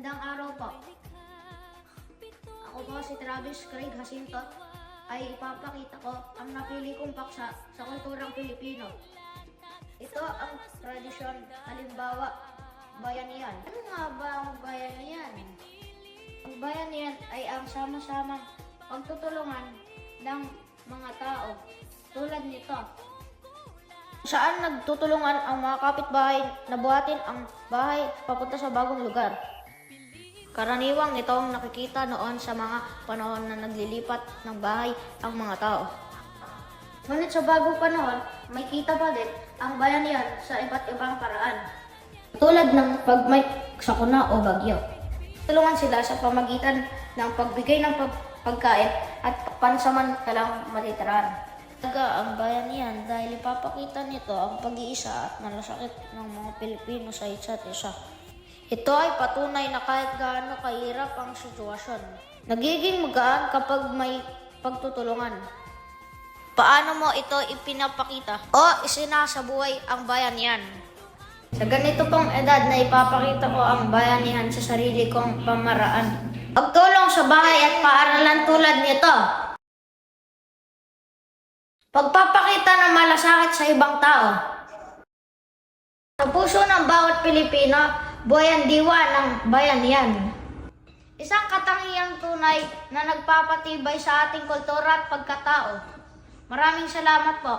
Magandang araw po. Ako po si Travis Craig Jacinto ay ipapakita ko ang napili kong paksa sa kulturang Pilipino. Ito ang tradisyon, halimbawa, bayanihan. Ano nga ba ang bayanihan? Ang bayanihan ay ang sama-samang pagtutulungan ng mga tao tulad nito. Saan nagtutulungan ang mga kapitbahay na buhatin ang bahay papunta sa bagong lugar. Karaniwang ito ang nakikita noon sa mga panahon na naglilipat ng bahay ang mga tao. Ngunit sa bagong panahon, may kita pa din ang bayanihan sa iba't ibang paraan. Tulad ng pag may sakuna o bagyo. Tulungan sila sa pamagitan ng pagbigay ng pagkain at pansamantalang matitirahan. Ang bayanihan dahil ipapakita nito ang pag-iisa at malasakit ng mga Pilipino sa isa't isa. Ito ay patunay na kahit gaano kahirap ang sitwasyon, nagiging magaan kapag may pagtutulungan. Paano mo ito ipinapakita o isinasabuhay ang bayanihan? Sa ganito pong edad na ipapakita ko ang bayanihan sa sarili kong pamaraan. Pagtulong sa bahay at paaralan tulad nito. Pagpapakita ng malasakit sa ibang tao. Sa puso ng bawat Pilipino, buhay ang diwa ng bayanihan. Isang katangiang tunay na nagpapatibay sa ating kultura at pagkatao. Maraming salamat po.